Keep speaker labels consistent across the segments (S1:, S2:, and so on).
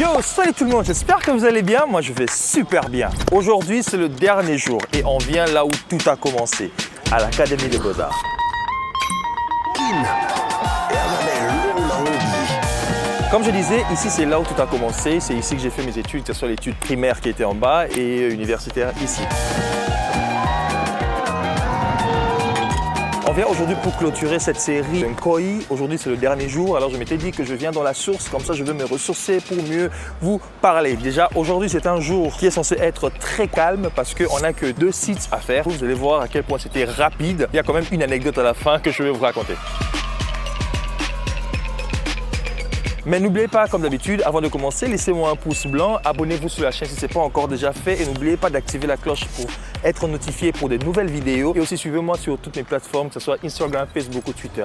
S1: Yo, salut tout le monde, j'espère que vous allez bien. Moi, je vais super bien. Aujourd'hui, c'est le dernier jour et on vient là où tout a commencé, à l'Académie des Beaux-Arts. Comme je disais, ici, c'est là où tout a commencé. C'est ici que j'ai fait mes études, que ce soit l'étude primaire qui était en bas et universitaire ici. On vient aujourd'hui pour clôturer cette série Nkoi. Aujourd'hui, c'est le dernier jour. Alors, je m'étais dit que je viens dans la source. Comme ça, je veux me ressourcer pour mieux vous parler. Déjà, aujourd'hui, c'est un jour qui est censé être très calme parce qu'on n'a que 2 sites à faire. Vous allez voir à quel point c'était rapide. Il y a quand même une anecdote à la fin que je vais vous raconter. Mais n'oubliez pas, comme d'habitude, avant de commencer, laissez-moi un pouce blanc, abonnez-vous sur la chaîne si ce n'est pas encore déjà fait et n'oubliez pas d'activer la cloche pour être notifié pour de nouvelles vidéos. Et aussi suivez-moi sur toutes mes plateformes, que ce soit Instagram, Facebook ou Twitter.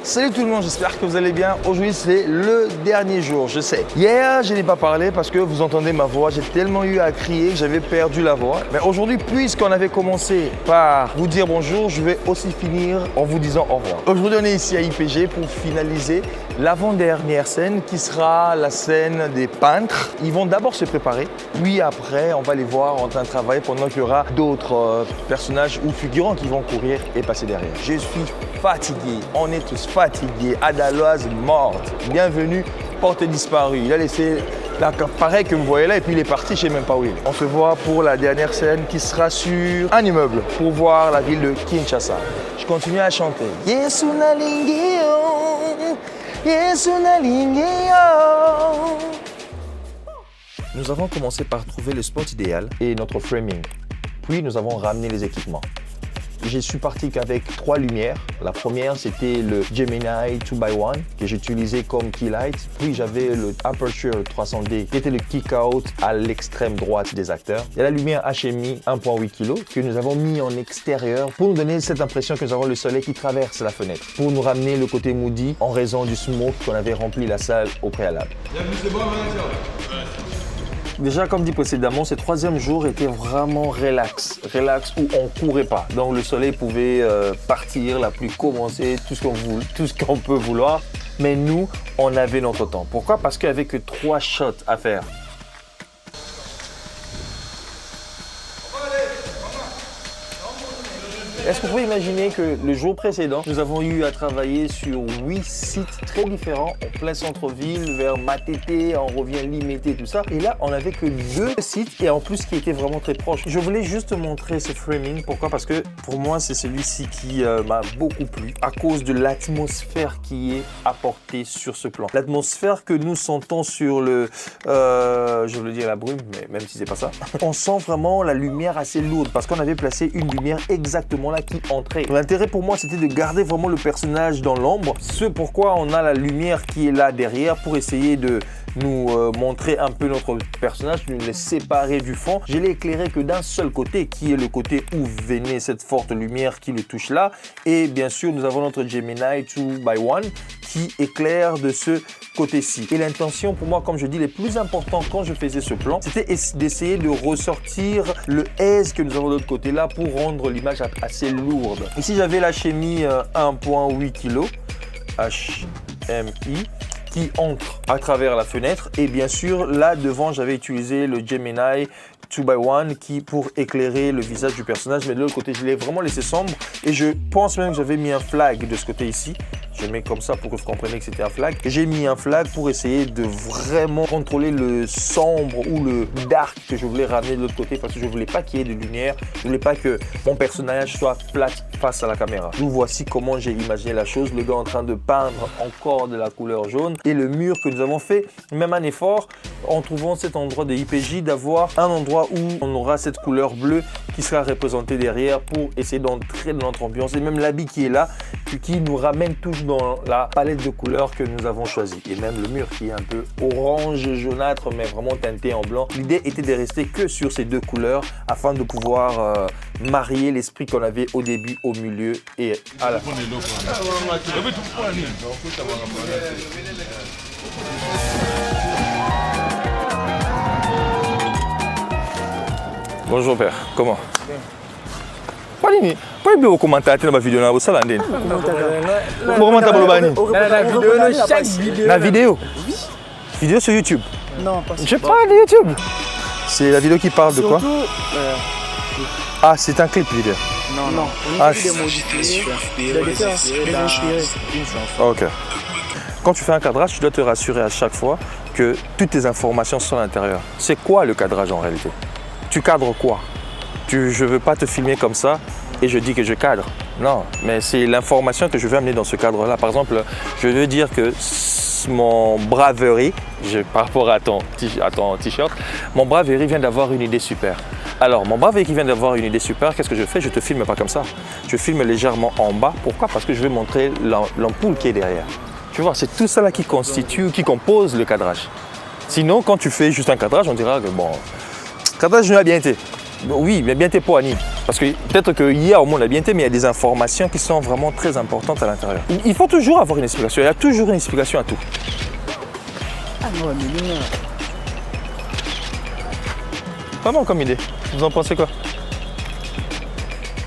S1: Salut tout le monde, j'espère que vous allez bien. Aujourd'hui, c'est le dernier jour, je sais. Hier, je n'ai pas parlé parce que vous entendez ma voix. J'ai tellement eu à crier que j'avais perdu la voix. Mais aujourd'hui, puisqu'on avait commencé par vous dire bonjour, je vais aussi finir en vous disant au revoir. Aujourd'hui, on est ici à IPG pour finaliser l'avant-dernière scène qui sera la scène des peintres. Ils vont d'abord se préparer, puis après, on va les voir en train de travailler pendant qu'il y aura d'autres personnages ou figurants qui vont courir et passer derrière. Je suis fatigué, on est tous fatigués, Adaloise morte. Bienvenue, porte disparue. Il a laissé l'appareil que vous voyez là et puis il est parti, je ne sais même pas où il est. On se voit pour la dernière scène qui sera sur un immeuble pour voir la ville de Kinshasa. Je continue à chanter. Yesuna Lingio, Yesuna Lingio. Nous avons commencé par trouver le spot idéal et notre framing. Puis nous avons ramené les équipements. Je suis parti qu'avec 3 lumières. La première, c'était le Gemini 2x1 que j'utilisais comme key light. Puis j'avais le Aperture 300D qui était le kick-out à l'extrême droite des acteurs. Il y a la lumière HMI 1.8 kg que nous avons mis en extérieur pour nous donner cette impression que nous avons le soleil qui traverse la fenêtre. Pour nous ramener le côté moody en raison du smoke qu'on avait rempli la salle au préalable. Déjà, comme dit précédemment, ce 3e jour était vraiment relax où on ne courait pas. Donc le soleil pouvait partir, la pluie commencer, tout ce qu'on peut vouloir. Mais nous, on avait notre temps. Pourquoi? Parce qu'il n'y avait que 3 shots à faire. Est-ce que vous pouvez imaginer que le jour précédent, nous avons eu à travailler sur 8 sites très différents, en plein centre-ville, vers Matete, on revient Limité, tout ça. Et là, on n'avait que 2 sites et en plus qui étaient vraiment très proches. Je voulais juste montrer ce framing. Pourquoi? Parce que pour moi, c'est celui-ci qui m'a beaucoup plu à cause de l'atmosphère qui est apportée sur ce plan. L'atmosphère que nous sentons sur le, je voulais dire la brume, mais même si c'est pas ça, on sent vraiment la lumière assez lourde parce qu'on avait placé une lumière exactement là qui entrait. L'intérêt pour moi, c'était de garder vraiment le personnage dans l'ombre. C'est pourquoi on a la lumière qui est là derrière pour essayer de nous montrer un peu notre personnage, de nous les séparer du fond. Je l'ai éclairé que d'un seul côté, qui est le côté où venait cette forte lumière qui le touche là. Et bien sûr, nous avons notre Gemini 2x1 qui éclaire de ce côté-ci. Et l'intention pour moi, comme je dis, les plus importants quand je faisais ce plan, c'était d'essayer de ressortir le haze que nous avons de l'autre côté là pour rendre l'image assez lourde. Ici, j'avais la HMI 1.8 kg, HMI, qui entre à travers la fenêtre. Et bien sûr, là devant, j'avais utilisé le Gemini 2x1 qui pour éclairer le visage du personnage. Mais de l'autre côté, je l'ai vraiment laissé sombre. Et je pense même que j'avais mis un flag de ce côté ici. Je mets comme ça pour que vous compreniez que c'était un flag. J'ai mis un flag pour essayer de vraiment contrôler le sombre ou le dark que je voulais ramener de l'autre côté parce que je ne voulais pas qu'il y ait de lumière. Je ne voulais pas que mon personnage soit flat face à la caméra. Nous voici comment j'ai imaginé la chose. Le gars en train de peindre encore de la couleur jaune. Et le mur que nous avons fait, même un effort en trouvant cet endroit de IPJ d'avoir un endroit où on aura cette couleur bleue qui sera représentée derrière pour essayer d'entrer dans notre ambiance. Et même l'habit qui est là, qui nous ramène toujours dans la palette de couleurs que nous avons choisie. Et même le mur qui est un peu orange jaunâtre mais vraiment teinté en blanc. L'idée était de rester que sur ces 2 couleurs afin de pouvoir marier l'esprit qu'on avait au début, au milieu et à la fin. Bonjour père, comment?
S2: Pourquoi il commentaire dans la vidéo là, ça là ndeni. La vidéo. Vidéo sur YouTube.
S3: Non, pas
S2: Je parle de YouTube. C'est la vidéo qui parle de quoi? Ah, c'est un clip vidéo.
S3: Non.
S2: Ah, ok. Quand tu fais un cadrage, tu dois te rassurer à chaque fois que toutes tes informations sont à l'intérieur. C'est quoi le cadrage en réalité? Tu cadres quoi? Je ne veux pas te filmer comme ça et je dis que je cadre. Non, mais c'est l'information que je veux amener dans ce cadre-là. Par exemple, je veux dire que mon braverie, par rapport à ton t-shirt, mon braverie vient d'avoir une idée super. Alors, mon braverie qui vient d'avoir une idée super, qu'est-ce que je fais? Je ne te filme pas comme ça. Je filme légèrement en bas. Pourquoi? Parce que je veux montrer l'ampoule qui est derrière. Tu vois, c'est tout ça là qui compose le cadrage. Sinon, quand tu fais juste un cadrage, on dira que bon, le cadrage n'a bien été. Oui, mais bien été pour Annie. Parce que peut-être qu'hier, au moins, on a bien été, mais il y a des informations qui sont vraiment très importantes à l'intérieur. Il faut toujours avoir une explication. Il y a toujours une explication à tout.
S3: Ah non, mais non.
S2: Pas bon comme idée. Vous en pensez quoi?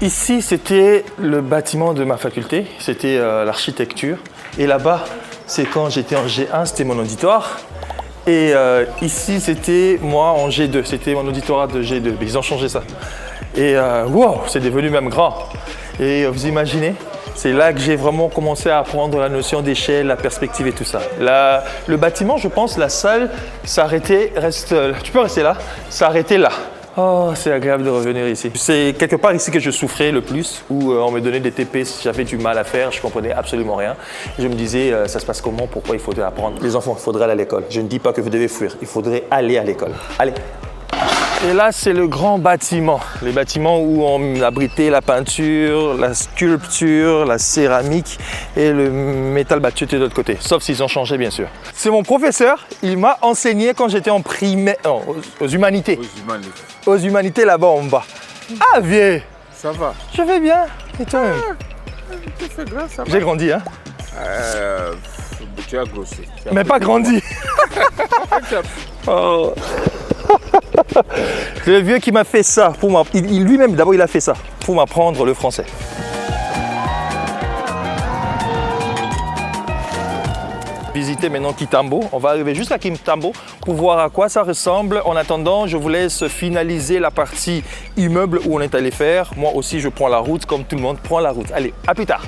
S2: Ici, c'était le bâtiment de ma faculté. C'était l'architecture. Et là-bas, c'est quand j'étais en G1, c'était mon auditoire. Et ici, c'était moi en G2. C'était mon auditorat de G2. Mais ils ont changé ça. Et wow, c'est devenu même grand. Et vous imaginez, c'est là que j'ai vraiment commencé à apprendre la notion d'échelle, la perspective et tout ça. Là, le bâtiment, je pense, la salle s'arrêtait, tu peux rester là, s'arrêtait là. Oh, c'est agréable de revenir ici. C'est quelque part ici que je souffrais le plus, où on me donnait des TP, j'avais du mal à faire, je comprenais absolument rien. Je me disais, ça se passe comment, pourquoi il faudrait apprendre? Les enfants, il faudrait aller à l'école. Je ne dis pas que vous devez fuir, il faudrait aller à l'école. Allez. Et là, c'est le grand bâtiment. Les bâtiments où on abritait la peinture, la sculpture, la céramique et le métal battu de l'autre côté. Sauf s'ils ont changé, bien sûr. C'est mon professeur, il m'a enseigné quand j'étais en primaire, aux humanités. Aux humanités là-bas en bas. Ah, vieux!
S4: Ça va?
S2: Je vais bien. Et toi-même?
S4: Tu fais grand, ça va?
S2: J'ai grandi, hein?
S4: Tu as grossi.
S2: Mais pas grandi. Oh. C'est le vieux qui m'a fait ça. Lui-même, d'abord, il a fait ça pour m'apprendre le français. Visiter maintenant Kitambo. On va arriver juste à Kitambo pour voir à quoi ça ressemble. En attendant, je vous laisse finaliser la partie immeuble où on est allé faire. Moi aussi, je prends la route comme tout le monde prend la route. Allez, à plus tard.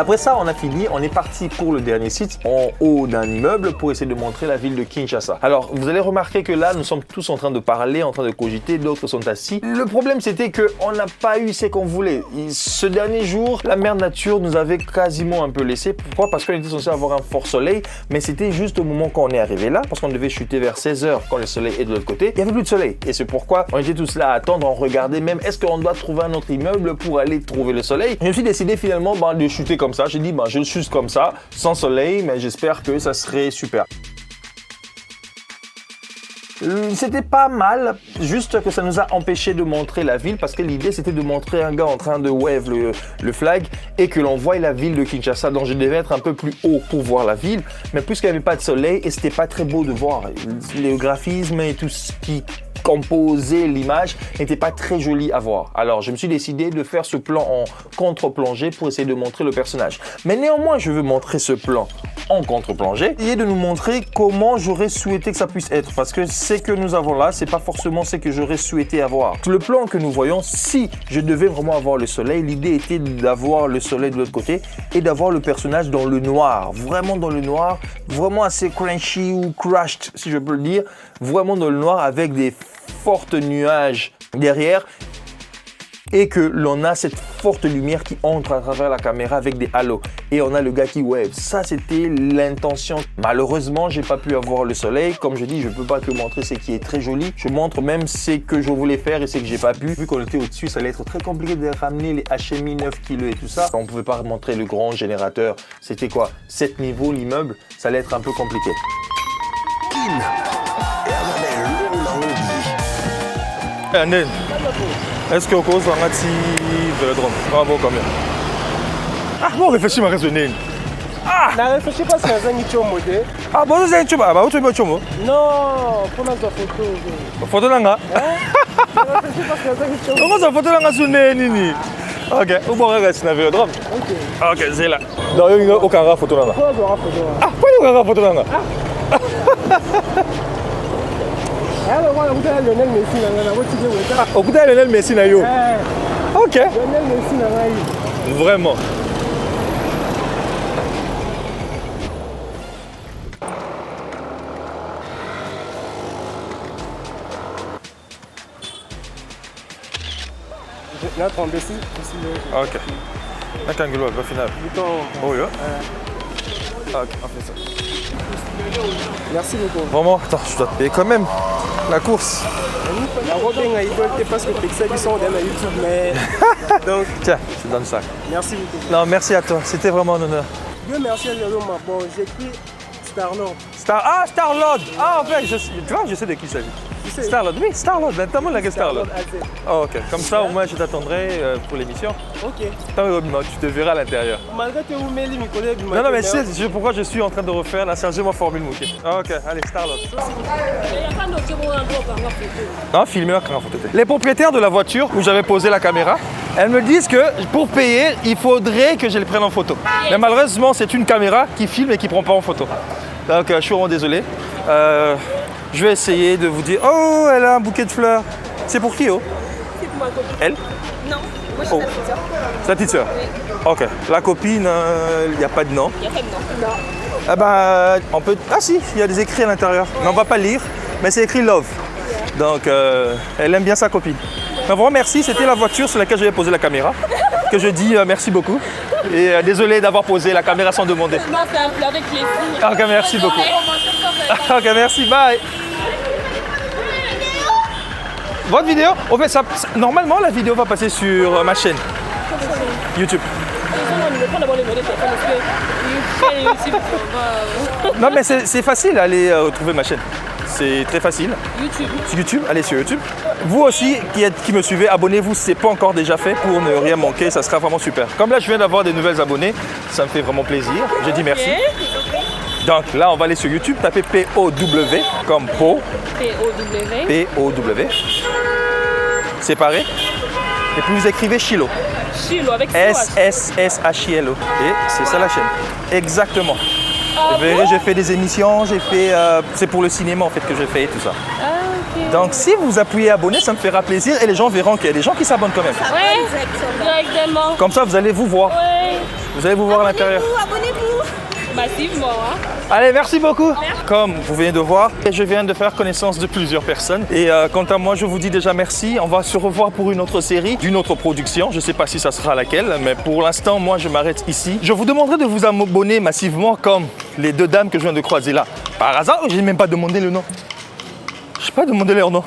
S2: Après ça, on a fini, on est parti pour le dernier site en haut d'un immeuble pour essayer de montrer la ville de Kinshasa. Alors, vous allez remarquer que là, nous sommes tous en train de parler, en train de cogiter, d'autres sont assis. Le problème, c'était qu'on n'a pas eu ce qu'on voulait. Ce dernier jour, la mère nature nous avait quasiment un peu laissé. Pourquoi? Parce qu'on était censé avoir un fort soleil, mais c'était juste au moment quand on est arrivé là, parce qu'on devait chuter vers 16h quand le soleil est de l'autre côté. Il n'y avait plus de soleil. Et c'est pourquoi on était tous là à attendre, on regardait même, est-ce qu'on doit trouver un autre immeuble pour aller trouver le soleil? Je me suis décidé finalement de chuter comme ça. J'ai dit, je le chute comme ça, sans soleil, mais j'espère que ça serait super. C'était pas mal, juste que ça nous a empêché de montrer la ville parce que l'idée c'était de montrer un gars en train de wave le flag et que l'on voit la ville de Kinshasa. Donc je devais être un peu plus haut pour voir la ville, mais puisqu'il n'y avait pas de soleil et c'était pas très beau de voir, le graphisme et tout ce qui composait l'image n'était pas très joli à voir. Alors je me suis décidé de faire ce plan en contre-plongée pour essayer de montrer le personnage. Mais néanmoins je veux montrer ce plan en contre-plongée et de nous montrer comment j'aurais souhaité que ça puisse être, parce que ce que nous avons là, c'est pas forcément ce que j'aurais souhaité avoir. Le plan que nous voyons, si je devais vraiment avoir le soleil, l'idée était d'avoir le soleil de l'autre côté et d'avoir le personnage dans le noir, vraiment dans le noir, vraiment assez crunchy ou crushed si je peux le dire, vraiment dans le noir avec des fortes nuages derrière et que l'on a cette forte lumière qui entre à travers la caméra avec des halos et on a le gars qui wave. Ça c'était l'intention. Malheureusement j'ai pas pu avoir le soleil, comme je dis je peux pas que montrer ce qui est très joli, je montre même ce que je voulais faire et ce que j'ai pas pu. Vu qu'on était au-dessus ça allait être très compliqué de ramener les HMI 9 kg et tout ça, on pouvait pas montrer le grand générateur, c'était quoi 7 niveaux l'immeuble, ça allait être un peu compliqué. Est-ce que au cause on a dit Velodrome? Bravo combien? Ah bon réfléchis ma raisonner.
S3: Ah! Na réfléchis pas c'est un zang qui modé.
S2: Ah, bon, c'est un tube. Ah, bah, tu veux chomo.
S3: Non, pour la photo.
S2: Photo nanga. Comment ça photo nanga sur nini? Ok, où bon reste na vélodrome. Ok, c'est là. Dans une aucun photo nanga. Ah, pas aucun photo nanga.
S3: Alors, moi, vous avez Lionel Messi, là,
S2: Au coup de Lionel Messi na yo. Ok.
S3: Lionel Messi, là,
S2: Vraiment.
S3: là, ton Messi,
S2: Ok. La kangoulou, va final. Oh, yeah. Ok, on fait ça.
S3: merci beaucoup.
S2: Vraiment, attends, je dois te payer quand même la course.
S3: La Robin a idolé parce que Pixel, ils sont dans YouTube, mais. Donc,
S2: Tiens, je te donne ça.
S3: merci beaucoup.
S2: Non, merci à toi. C'était vraiment un honneur.
S3: Dieu merci à Léo, bon, j'écris Starlord.
S2: Star-Lord. Ah, en fait, tu vois, je sais de qui il s'agit.
S3: Tu sais,
S2: Star-Lord, oui, Star-Lord. Maintenant, la Star-Lord.
S3: AZ.
S2: Oh, ok. Comme ça, au moins, je t'attendrai pour l'émission.
S3: Ok.
S2: Tu te verras à l'intérieur.
S3: Malgré que vous mettez mes collègues,
S2: Non, non, mais tu sais pourquoi je suis en train de refaire la chargez-moi formule Mouké. Ah, ok, allez, Star-Lord. Non, filmez la caméra photo. Les propriétaires de la voiture où j'avais posé la caméra, elles me disent que pour payer, il faudrait que je les prenne en photo. Mais malheureusement, c'est une caméra qui filme et qui ne prend pas en photo. Donc, je suis vraiment désolé. Je vais essayer de vous dire. Oh, elle a un bouquet de fleurs. C'est pour qui, oh?
S5: C'est pour ma copine.
S2: Elle?
S5: Non, moi je suis
S2: Oh.
S5: sa petite sœur.
S2: Sa petite sœur? Ok. La copine, il n'y a pas de nom.
S5: Il y a pas de nom. Non.
S2: Ah ben, on peut... Ah si, il y a des écrits à l'intérieur. Mais on va pas lire, mais c'est écrit Love. Donc, elle aime bien sa copine. Mais vraiment, merci. C'était la voiture sur laquelle j'avais posé la caméra. Que je dis merci beaucoup. Et désolé d'avoir posé la caméra sans demander.
S5: Non, c'est un plat avec plaisir.
S2: Ok, merci beaucoup. Ok, merci, bye. Votre vidéo, en fait, normalement, la vidéo va passer sur ma chaîne YouTube.
S5: On ne peut pas d'abord les mots de téléphone parce que YouTube, on va.
S2: Non, mais c'est facile, allez retrouver ma chaîne. C'est très facile.
S5: YouTube.
S2: Sur YouTube, allez sur YouTube. Vous aussi qui me suivez, abonnez-vous si ce n'est pas encore déjà fait pour ne rien manquer, ça sera vraiment super. Comme là, je viens d'avoir des nouvelles abonnés, ça me fait vraiment plaisir. Je dis merci. Donc là, on va aller sur YouTube, taper P-O-W comme Po.
S5: P-O-W.
S2: P-O-W. Séparé. Et puis vous écrivez Chilo.
S5: Chilo avec
S2: S-S-S-H-I-L-O. Et c'est ça la chaîne. Exactement.
S5: Ah,
S2: Vous verrez, j'ai fait des émissions, j'ai fait. C'est pour le cinéma en fait que j'ai fait tout ça.
S5: Ah, ok.
S2: Donc si vous appuyez abonner, ça me fera plaisir et les gens verront qu'il y a des gens qui s'abonnent quand même.
S5: Ouais, directement.
S2: Comme ça, vous allez vous voir.
S5: Ouais.
S2: Vous allez vous voir à l'intérieur.
S5: Abonnez-vous. Massivement, hein.
S2: Allez, merci beaucoup. Comme vous venez de voir, je viens de faire connaissance de plusieurs personnes. Et quant à moi, je vous dis déjà merci. On va se revoir pour une autre série, d'une autre production. Je ne sais pas si ça sera laquelle, mais pour l'instant, moi, je m'arrête ici. Je vous demanderai de vous abonner massivement comme les deux dames que je viens de croiser là. Par hasard, je n'ai même pas demandé le nom. Je n'ai pas demandé leur nom.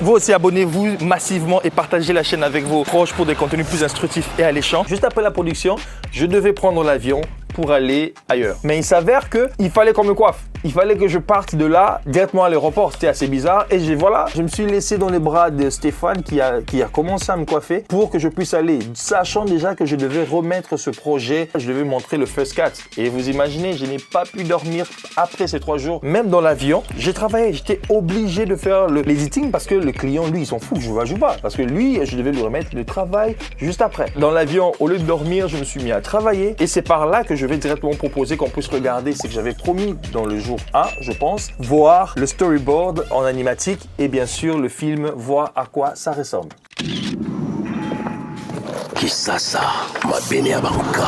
S2: Vous aussi, abonnez-vous massivement et partagez la chaîne avec vos proches pour des contenus plus instructifs et alléchants. Juste après la production, je devais prendre l'avion pour aller ailleurs. Mais il s'avère qu'il fallait qu'on me coiffe. Il fallait que je parte de là directement à l'aéroport. C'était assez bizarre. Et je me suis laissé dans les bras de Stéphane qui a commencé à me coiffer pour que je puisse aller. Sachant déjà que je devais remettre ce projet, je devais montrer le first cut. Et vous imaginez, je n'ai pas pu dormir après ces 3 jours. Même dans l'avion, j'ai travaillé. J'étais obligé de faire l'editing parce que le client, lui, il s'en fout. Je joue pas. Parce que lui, je devais lui remettre le travail juste après. Dans l'avion, au lieu de dormir, je me suis mis à travailler. Et c'est par là que je vais directement proposer qu'on puisse regarder ce que j'avais promis dans le jour 1, je pense, voir le storyboard en animatique et bien sûr le film, voir à quoi ça ressemble.
S6: Kisasa mabene ya banka.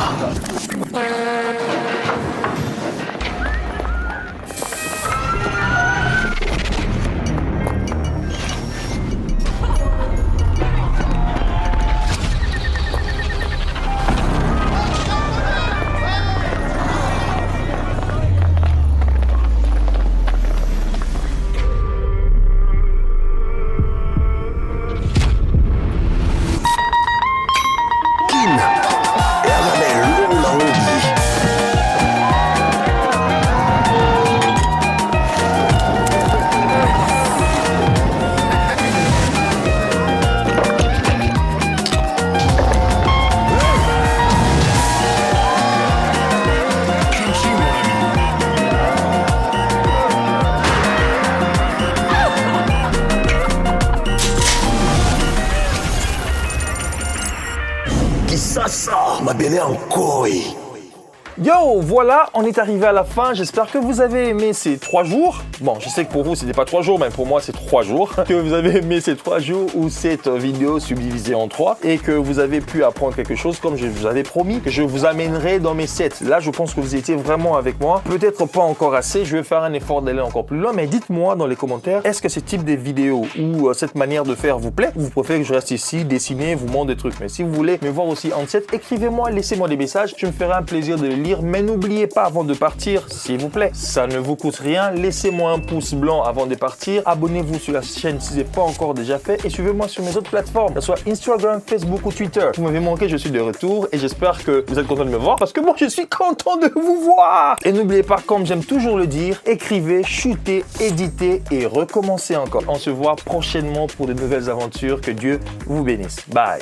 S6: Kin. Eya mame long na ngobi. Kinshasa, mabele encore.
S2: Yo, voilà, on est arrivé à la fin. J'espère que vous avez aimé ces 3 jours. Bon, je sais que pour vous, c'était pas 3 jours, mais pour moi, c'est 3 jours. Que vous avez aimé ces 3 jours ou cette vidéo subdivisée en 3 et que vous avez pu apprendre quelque chose comme je vous avais promis que je vous amènerai dans mes sets. Là, je pense que vous étiez vraiment avec moi. Peut-être pas encore assez. Je vais faire un effort d'aller encore plus loin, mais dites-moi dans les commentaires, est-ce que ce type de vidéo ou cette manière de faire vous plaît? Ou vous préférez que je reste ici, dessiner, vous montre des trucs? Mais si vous voulez me voir aussi en set, écrivez-moi, laissez-moi des messages. Je me ferai un plaisir de les lire. Mais n'oubliez pas avant de partir, s'il vous plaît, ça ne vous coûte rien. Laissez-moi un pouce blanc avant de partir. Abonnez-vous sur la chaîne si ce n'est pas encore déjà fait. Et suivez-moi sur mes autres plateformes, que ce soit Instagram, Facebook ou Twitter. Vous m'avez manqué, je suis de retour. Et j'espère que vous êtes content de me voir parce que moi, je suis content de vous voir. Et n'oubliez pas, comme j'aime toujours le dire, écrivez, shootez, éditez et recommencez encore. On se voit prochainement pour de nouvelles aventures. Que Dieu vous bénisse. Bye.